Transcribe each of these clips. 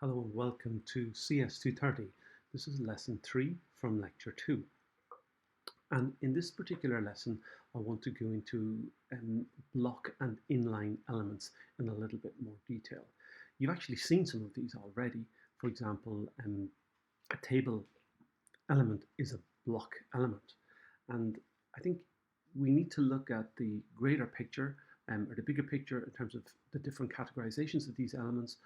Hello and welcome to CS230. This is lesson 3 from lecture 2. And in this particular lesson, I want to go into block and inline elements in a little bit more detail. You've actually seen some of these already. For example, a table element is a block element. And I think we need to look at the greater picture or the bigger picture in terms of the different categorizations of these elements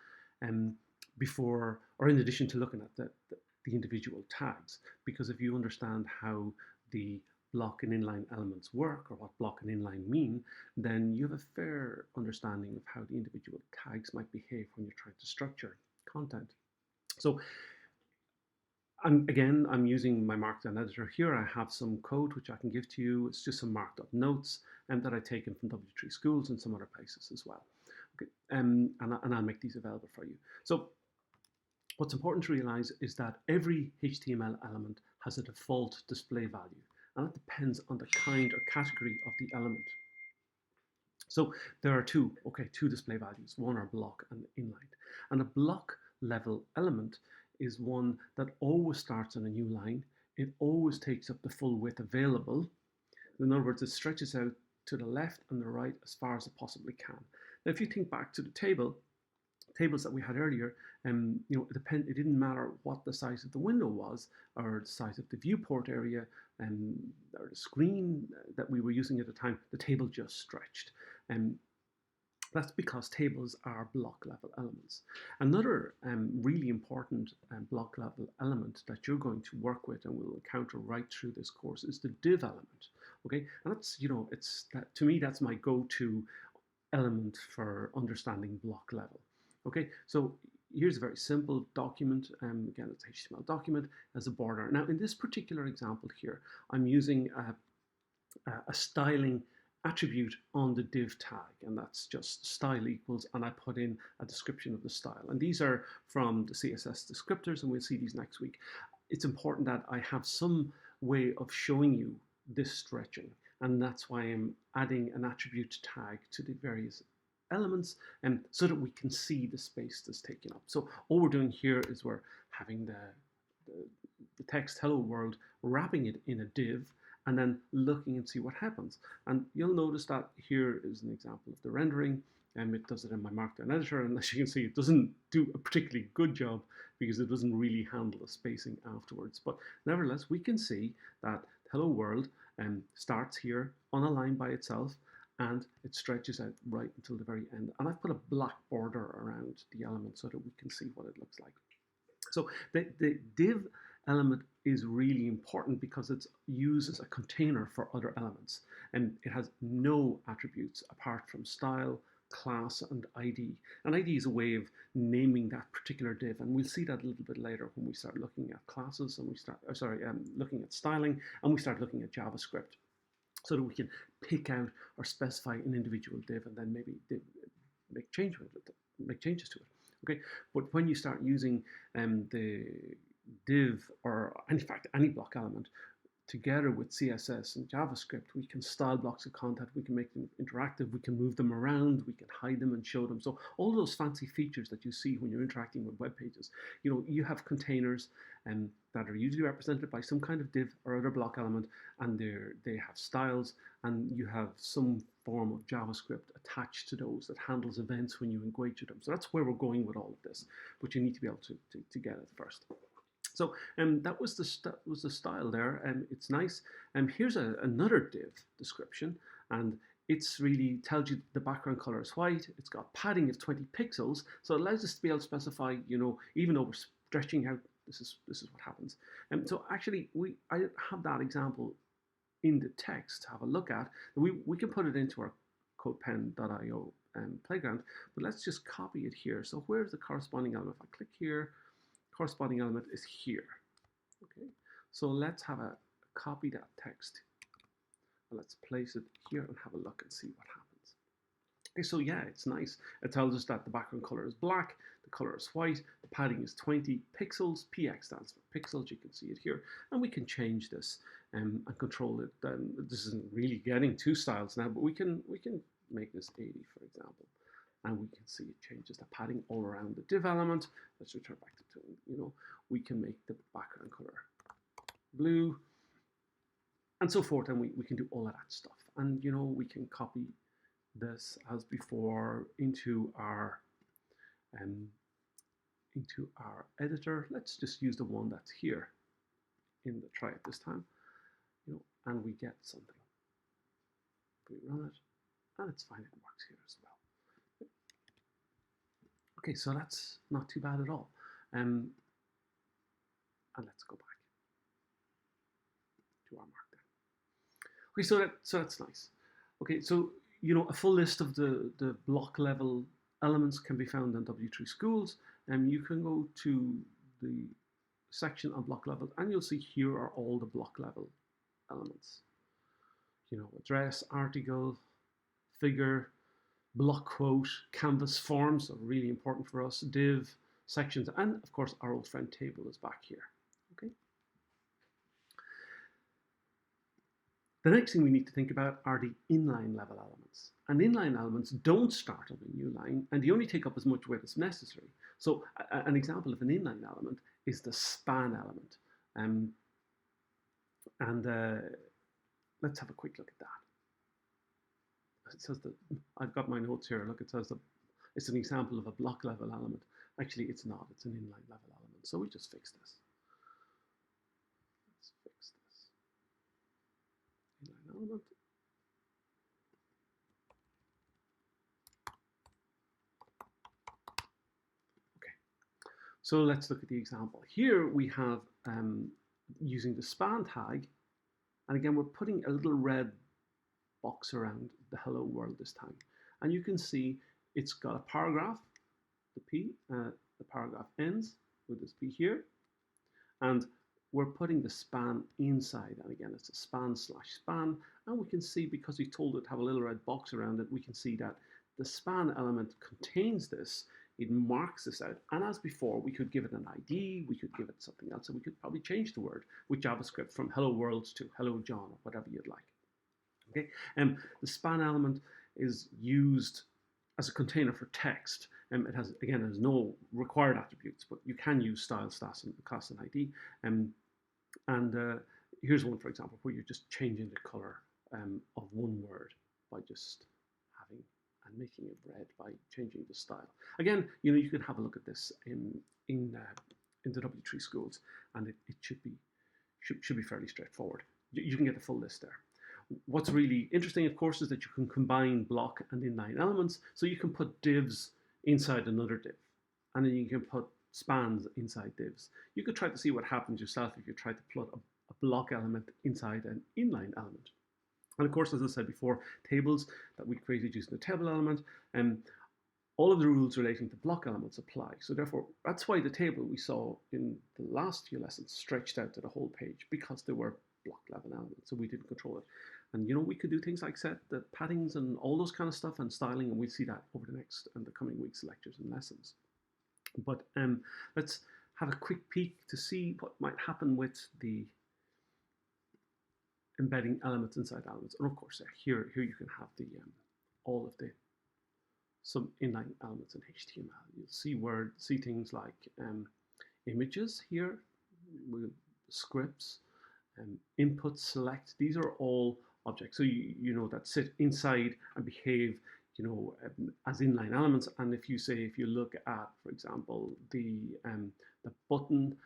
before or in addition to looking at the individual tags. Because if you understand how the block and inline elements work or what block and inline mean, then you have a fair understanding of how the individual tags might behave when you're trying to structure content. So I'm using my Markdown editor here. I have some code which I can give to you. It's just some marked up notes that I've taken from W3 Schools and some other places as well. Okay, and I'll make these available for you. So what's important to realize is that every HTML element has a default display value, and that depends on the kind or category of the element. So there are two display values. One are block and inline. And a block level element is one that always starts on a new line. It always takes up the full width available. In other words, it stretches out to the left and the right as far as it possibly can. Now, if you think back to the tables that we had earlier, it didn't matter what the size of the window was or the size of the viewport area or the screen that we were using at the time, the table just stretched. That's because tables are block level elements. Another really important block level element that you're going to work with and will encounter right through this course is the div element. Okay, and that's, to me, that's my go-to element for understanding block level. Okay, so here's a very simple document. Again, it's an HTML document as a border. Now, in this particular example here, I'm using a styling attribute on the div tag, and that's just style equals, and I put in a description of the style. And these are from the CSS descriptors, and we'll see these next week. It's important that I have some way of showing you this stretching, and that's why I'm adding an attribute tag to the various elements so that we can see the space that's taken up. So all we're doing here is we're having the text hello world, wrapping it in a div, and then looking and see what happens. And you'll notice that here is an example of the rendering, and it does it in my Markdown editor, and as you can see, it doesn't do a particularly good job because it doesn't really handle the spacing afterwards. But nevertheless, we can see that hello world starts here on a line by itself, and it stretches out right until the very end. And I've put a black border around the element so that we can see what it looks like. So the div element is really important because it's used as a container for other elements, and it has no attributes apart from style, class, and ID. And ID is a way of naming that particular div, and we'll see that a little bit later when we start looking at classes and we start, looking at styling, and we start looking at JavaScript, so that we can pick out or specify an individual div and then maybe make changes to it. Okay, but when you start using the div, or in fact any block element, together with CSS and JavaScript, we can style blocks of content, we can make them interactive, we can move them around, we can hide them and show them. So all those fancy features that you see when you're interacting with web pages, you have containers that are usually represented by some kind of div or other block element, and they have styles, and you have some form of JavaScript attached to those that handles events when you engage with them. So that's where we're going with all of this, but you need to be able to get it first. So that was the style there, and it's nice. Here's another div description, and it's really tells you the background color is white. It's got padding of 20 pixels, so it allows us to be able to specify, even though we're stretching out, this is what happens. So actually, I have that example in the text to have a look at. We can put it into our CodePen.io playground, but let's just copy it here. So where's the corresponding element? If I click here, corresponding element is here. Okay, so let's have a copy that text, and let's place it here and have a look and see what happens. Okay, so yeah, it's nice. It tells us that the background color is black, the color is white, the padding is 20 pixels, PX stands for pixels, you can see it here, and we can change this and control it. This isn't really getting two styles now, but we can make this 80, for example. and we can see it changes the padding all around the div element. Let's return back to, we can make the background color blue, and so forth, and we can do all of that stuff. And we can copy this as before into our editor. Let's just use the one that's here in the try it this time, and we get something. We run it, and it's fine. It works here as well. Okay, so that's not too bad at all. And let's go back to our markdown. Okay, so that's nice. Okay, so a full list of the block level elements can be found in W3 Schools, and you can go to the section on block level, and you'll see here are all the block level elements. Address, article, figure, block quote, canvas forms are really important for us, div, sections, and of course our old friend table is back here. Okay. The next thing we need to think about are the inline level elements. And inline elements don't start on a new line, and they only take up as much weight as necessary. So an example of an inline element is the span element. Let's have a quick look at that. It says that I've got my notes here. Look, it says that it's an example of a block level element. Actually, it's not. It's an inline level element. So we just fix this. Let's fix this. Inline element. Okay. So let's look at the example. Here we have using the span tag. And again, we're putting a little red box around the hello world this time. And you can see it's got a paragraph, the P, the paragraph ends with this P here. And we're putting the span inside. And again, it's a span/span. And we can see, because we told it to have a little red box around it, we can see that the span element contains this. It marks this out. And as before, we could give it an ID, we could give it something else, and we could probably change the word with JavaScript from hello world to hello John, or whatever you'd like. Okay, the span element is used as a container for text. It has, again, has no required attributes, but you can use style, class, and ID. Here's one, for example, where you're just changing the color of one word by just having and making it red by changing the style. Again, you can have a look at this in the W3 Schools, and it should be fairly straightforward. You can get the full list there. What's really interesting, of course, is that you can combine block and inline elements. So you can put divs inside another div, and then you can put spans inside divs. You could try to see what happens yourself if you try to plot a block element inside an inline element. And of course, as I said before, tables that we created using the table element, all of the rules relating to block elements apply. So therefore, that's why the table we saw in the last few lessons stretched out to the whole page, because they were block level elements, so we didn't control it. And we could do things like set the paddings and all those kind of stuff and styling, and we'll see that over the next and the coming weeks' lectures and lessons. But let's have a quick peek to see what might happen with the embedding elements inside elements. And of course, here you can have the all of the some inline elements in HTML. You'll see things like images here, scripts, input, select. These are all objects, so that sit inside and behave as inline elements. And if you look at, for example, the button,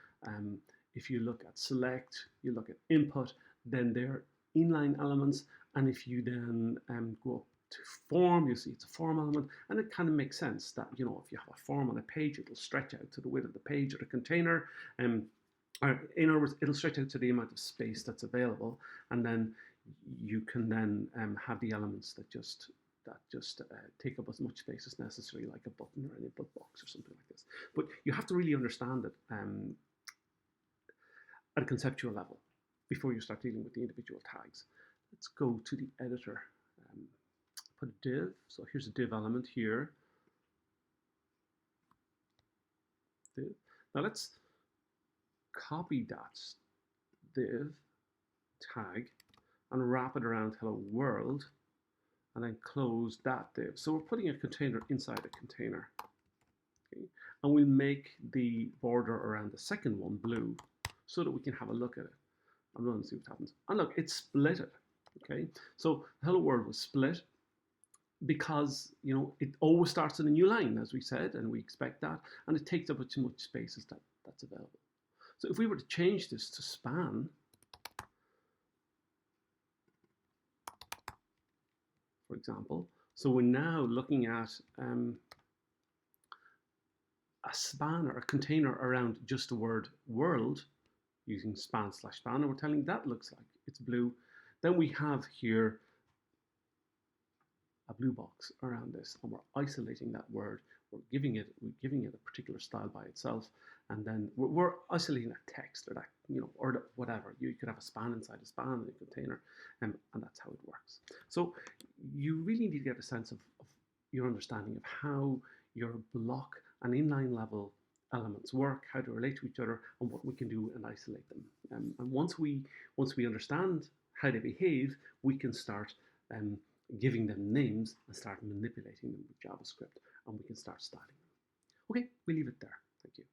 if you look at select, you look at input, then they're inline elements. And if you then go up to form, you see it's a form element, and it kind of makes sense that if you have a form on a page, it'll stretch out to the width of the page or the container. Or in other words, it'll stretch out to the amount of space that's available, and then you can then have the elements that just take up as much space as necessary, like a button or an input box or something like this. But you have to really understand it at a conceptual level before you start dealing with the individual tags. Let's go to the editor. Put a div. So here's a div element here. Div. Now let's copy that div tag and wrap it around hello world, and then close that div. So we're putting a container inside a container. Okay? And we'll make the border around the second one blue so that we can have a look at it and run and see what happens. And look, it's split it. Okay, so the hello world was split because it always starts in a new line, as we said, and we expect that, and it takes up too much space as that's available. So if we were to change this to span, for example, so we're now looking at a span or a container around just the word world using span/span, and we're telling that looks like it's blue. Then we have here a blue box around this, and we're isolating that word. We're giving it a particular style by itself, and then we're isolating that text or that or whatever. You could have a span inside a span in a container, and that's how it works. So you really need to get a sense of your understanding of how your block and inline level elements work, how to relate to each other, and what we can do and isolate them. And once we understand how they behave, we can start giving them names and start manipulating them with JavaScript, and we can start styling them. Okay, we leave it there. Thank you.